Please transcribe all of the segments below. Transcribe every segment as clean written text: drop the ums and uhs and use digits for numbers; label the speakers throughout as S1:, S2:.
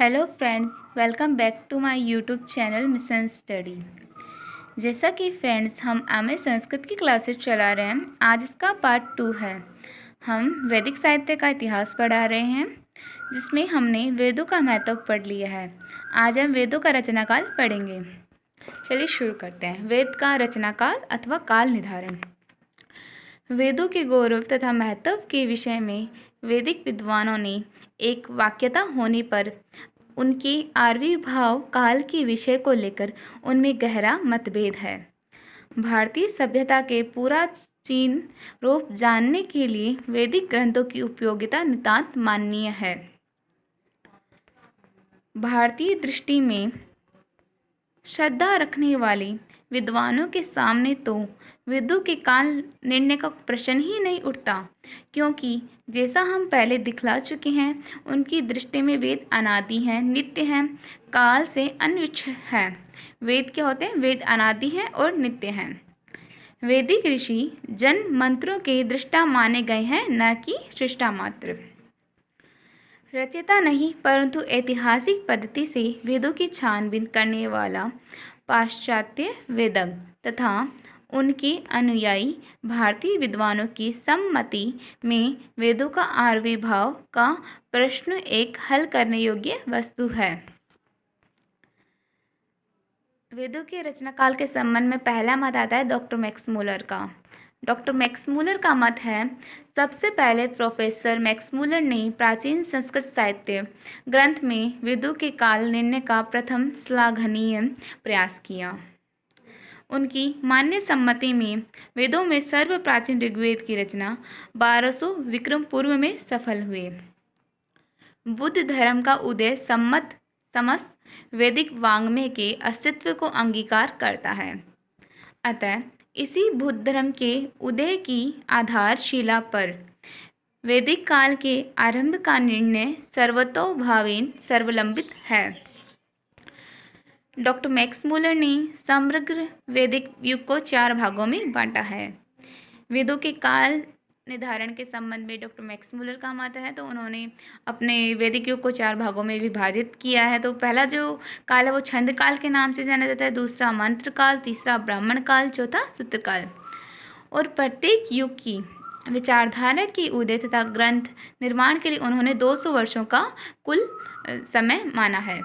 S1: Hello friends, welcome back to my YouTube channel mission study. जैसा कि friends हम MA Sanskrit की क्लासेस चला रहे हैं। आज इसका पार्ट 2 है। हम वैदिक साहित्य का इतिहास पढ़ा रहे हैं, जिसमें हमने वेदों का महत्व पढ़ लिया है। आज हम वेदों का रचनाकाल पढ़ेंगे। चलिए शुरू करते हैं। वेद का रचनाकाल अथवा काल निर्धारण। वेदों के गौरव तथा महत्व के विषय में वैदिक विद्वानों ने एक वाक्यता होने पर उनके आविर्भाव काल के विषय को लेकर उनमें गहरा मतभेद है। भारतीय सभ्यता के प्राचीन रूप जानने के लिए वैदिक ग्रंथों की उपयोगिता नितांत माननीय है। भारतीय दृष्टि में श्रद्धा रखने वाले विद्वानों के सामने तो वेदों के काल निर्णय का प्रश्न ही नहीं उठता, क्योंकि जैसा हम पहले दिखला चुके हैं, उनकी दृष्टि में वेद अनादि हैं, नित्य हैं, काल से अनविच्छिन्न हैं। वेद क्या होते हैं? वेद अनादि हैं और नित्य हैं। वैदिक ऋषि जन मंत्रों के दृष्टा माने गए हैं, न कि सृष्टा मात्र। रचयिता नहीं, परंतु ऐतिहासिक पद्धति से वेदों की छानबीन करने वाला पाश्चात्य वेदज्ञ तथा उनके अनुयायी भारतीय विद्वानों की सम्मति में वेदों का आविर्भाव का प्रश्न एक हल करने योग्य वस्तु है। वेदों के रचनाकाल के संबंध में पहला मत आता है डॉक्टर मैक्समूलर का। डॉक्टर मैक्समूलर का मत है, सबसे पहले प्रोफेसर मैक्समूलर ने प्राचीन संस्कृत साहित्य ग्रंथ में वेदों के काल निर्णय का प्रथम श्लाघनीय प्रयास किया। उनकी मान्य सम्मति में वेदों में सर्व प्राचीन ऋग्वेद की रचना 1200 विक्रम पूर्व में सफल हुए। बुद्ध धर्म का उदय समस्त वैदिक वाङ्मय के अस्तित्व को अंगीकार करता है। अतः इसी बुद्ध धर्म के उदय की आधारशिला पर वैदिक काल के आरंभ का निर्णय सर्वतोभावेन सर्वलंबित है। डॉक्टर मैक्समूलर ने समग्र वैदिक युग को 4 भागों में बांटा है। वेदों के काल निर्धारण के संबंध में डॉक्टर मैक्समूलर का मत है, तो उन्होंने अपने वैदिक युग को 4 भागों में विभाजित किया है। तो पहला जो काल है वो छंद काल के नाम से जाना जाता है, दूसरा मंत्र काल, तीसरा ब्राह्मण काल, चौथा सूत्र काल। और प्रत्येक युग की विचारधारा की उदय तथा ग्रंथ निर्माण के लिए उन्होंने 200 वर्षों का कुल समय माना है।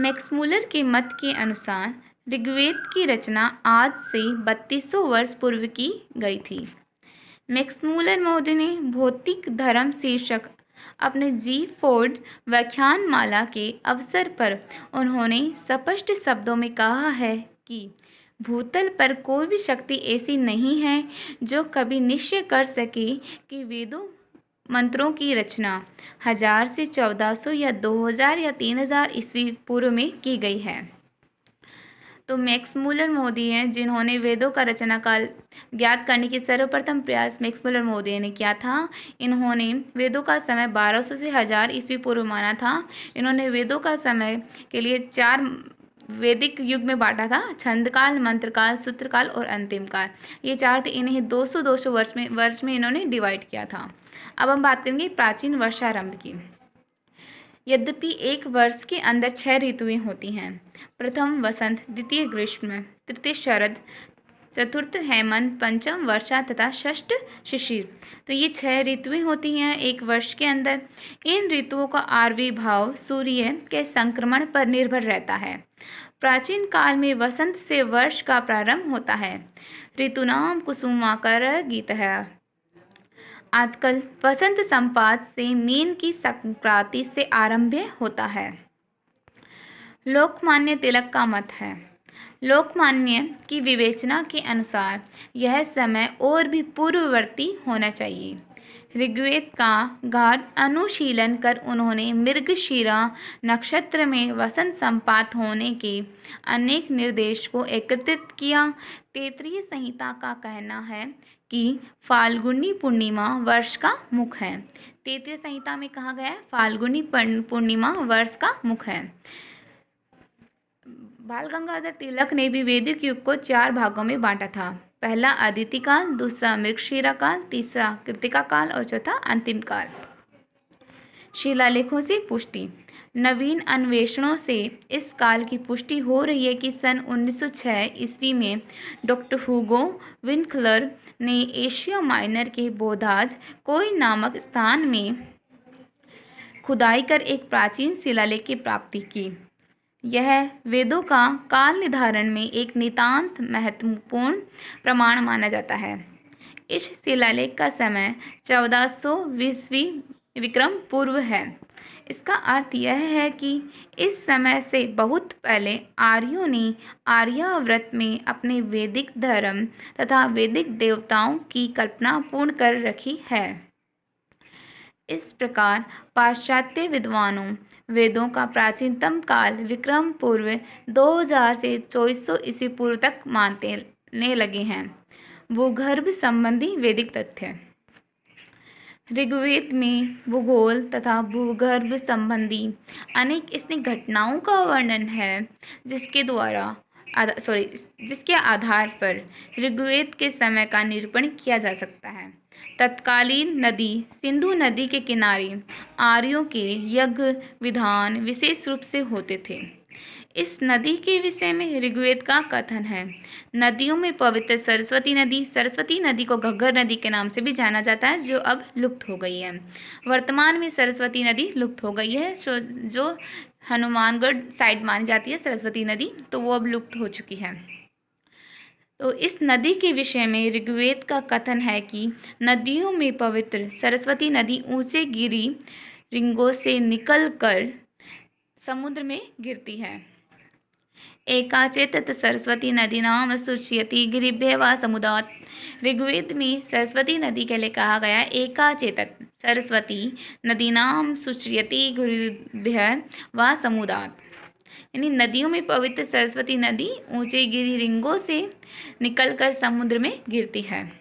S1: मैक्समूलर के मत के अनुसार ऋग्वेद की रचना आज से 3200 वर्ष पूर्व की गई थी। मैक्समूलर महोदय ने भौतिक धर्म शीर्षक अपने जी फोर्ड व्याख्यानमाला के अवसर पर उन्होंने स्पष्ट शब्दों में कहा है कि भूतल पर कोई भी शक्ति ऐसी नहीं है जो कभी निश्चय कर सके कि वेदों मंत्रों की रचना 1000 से 1400 या 2000 या 3000 ईस्वी पूर्व में की गई है। तो मैक्समूलर महोदय हैं, जिन्होंने वेदों का रचनाकाल ज्ञात करने की सर्वप्रथम प्रयास मैक्समूलर महोदय ने किया था। इन्होंने वेदों का समय 1200 से 1000 ईस्वी पूर्व माना था। इन्होंने वेदों का समय के लिए 4 वैदिक युग में बांटा था, छंद काल, मंत्र काल, सूत्र काल और अंतिम काल। ये 4 थे। इन्हें 200 वर्ष में इन्होंने डिवाइड किया था। अब हम बात करेंगे प्राचीन वर्षारंभ की। यद्यपि एक वर्ष के अंदर 6 ऋतुएं होती हैं। प्रथम वसंत, द्वितीय ग्रीष्म, तृतीय शरद, चतुर्थ हेमंत, पंचम वर्षा तथा षष्ठ शिशिर। तो ये 6 ऋतुएं होती हैं एक वर्ष के अंदर। इन ऋतुओं का आविर्भाव सूर्य के संक्रमण पर निर्भर रहता है। प्राचीन काल में वसंत से वर्ष का प्रारंभ होता है। ऋतूनाम कुसुमाकर गीत है। आजकल वसंत संपात से मीन की संक्रांति से आरंभ होता है। लोकमान्य तिलक का मत है, लोकमान्य की विवेचना के अनुसार यह समय और भी पूर्ववर्ती होना चाहिए। ऋग्वेद का गाढ़ अनुशीलन कर उन्होंने मृगशिरा नक्षत्र में वसंत संपात होने के अनेक निर्देश को एकत्रित किया। तैत्तिरीय संहिता का कहना है कि फाल्गुनी पूर्णिमा वर्ष का मुख है। तैत्तिरीय संहिता में कहा गया है फाल्गुनी पूर्णिमा वर्ष का मुख है। बाल गंगाधर तिलक ने भी वैदिक युग को 4 भागों में बांटा था। पहला अदिति काल, दूसरा मृगशिरा काल, तीसरा कृतिका काल और चौथा अंतिम काल। शिलालेखों से पुष्टि। नवीन अन्वेषणों से इस काल की पुष्टि हो रही है कि सन 1906 ईस्वी में डॉक्टर हुगो विंकलर ने एशिया माइनर के बोधाज कोई नामक स्थान में खुदाई कर एक प्राचीन शिलालेख की प्राप्ति की। यह वेदों का काल निर्धारण में एक नितांत महत्वपूर्ण प्रमाण माना जाता है। इस शिलालेख का समय 1420 विक्रम पूर्व है। इसका अर्थ यह है कि इस समय से बहुत पहले आर्यों ने आर्यावर्त में अपने वैदिक धर्म तथा वैदिक देवताओं की कल्पना पूर्ण कर रखी है। इस प्रकार पाश्चात्य विद्वानों वेदों का प्राचीनतम काल विक्रम पूर्व 2000 से 2400 ईस्वी पूर्व तक मानने लगे हैं। भूगर्भ संबंधी वैदिक तथ्य। ऋग्वेद में भूगोल तथा भूगर्भ संबंधी अनेक इसमें घटनाओं का वर्णन है जिसके आधार पर ऋग्वेद के समय का निरूपण किया जा सकता है। तत्कालीन नदी सिंधु नदी के किनारे आर्यों के यज्ञ विधान विशेष रूप से होते थे। इस नदी के विषय में ऋग्वेद का कथन है। नदियों में पवित्र सरस्वती नदी को घग्गर नदी के नाम से भी जाना जाता है, जो अब लुप्त हो गई है। वर्तमान में सरस्वती नदी लुप्त हो गई है, जो हनुमानगढ़ साइड मानी जाती है सरस्वती नदी, तो वो अब लुप्त हो चुकी है। तो इस नदी के विषय में ऋग्वेद का कथन है कि नदियों में पवित्र सरस्वती नदी ऊंचे गिरी रिंगों से निकलकर समुद्र में गिरती है। एकाचेतत सरस्वती नदी नाम सुष्यति गिरिभ्य व समुदात। ऋग्वेद में सरस्वती नदी के लिए कहा गया एकाचेतत सरस्वती नदी नाम सुष्यति गिरिभ्य व समुदात, यानी नदियों में पवित्र सरस्वती नदी ऊंचे गिरी रिंगों से निकलकर समुद्र में गिरती है।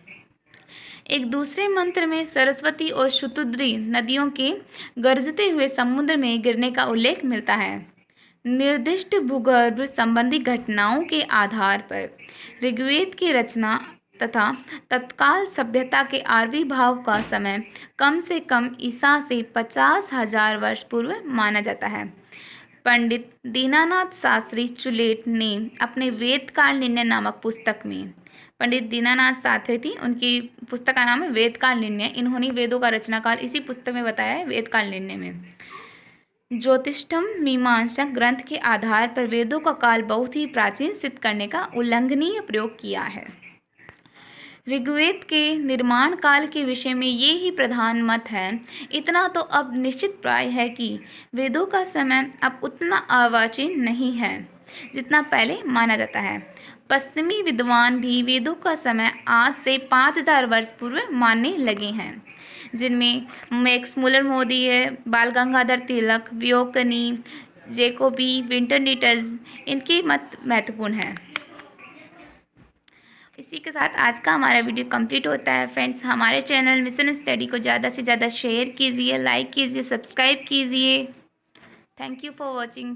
S1: एक दूसरे मंत्र में सरस्वती और शुतुद्री नदियों के गरजते हुए समुद्र में गिरने का उल्लेख मिलता है। निर्दिष्ट भूगर्भ संबंधी घटनाओं के आधार पर ऋग्वेद की रचना तथा तत्काल सभ्यता के आविर्भाव का समय कम से कम ईसा से 50,000 वर्ष पूर्व माना जाता है। पंडित दीनानाथ शास्त्री चुलेट ने अपने वेदकाल निर्णय नामक पुस्तक में, पंडित दीनानाथ शास्त्री थी, उनकी पुस्तक का नाम है वेदकाल निर्णय। इन्होंने वेदों का रचनाकाल इसी पुस्तक में बताया है, वेदकाल निर्णय में। ज्योतिष्ठम मीमांसा ग्रंथ के आधार पर वेदों का काल बहुत ही प्राचीन सिद्ध करने का उल्लंघनीय प्रयोग किया है। ऋग्वेद के निर्माण काल के विषय में ये ही प्रधान मत है। इतना तो अब निश्चित प्राय है कि वेदों का समय अब उतना अर्वाचीन नहीं है जितना पहले माना जाता है। पश्चिमी विद्वान भी वेदों का समय आज से 5000 वर्ष पूर्व मानने लगे हैं, जिनमें मैक्स मुलर महोदय, बाल गंगाधर तिलक, वियोकनी, जैकोबी, विंटरनिटज, इनके मत महत्वपूर्ण हैं। इसी के साथ आज का हमारा वीडियो कंप्लीट होता है। फ्रेंड्स, हमारे चैनल मिशन स्टडी को ज़्यादा से ज़्यादा शेयर कीजिए, लाइक कीजिए, सब्सक्राइब कीजिए। Thank you for watching.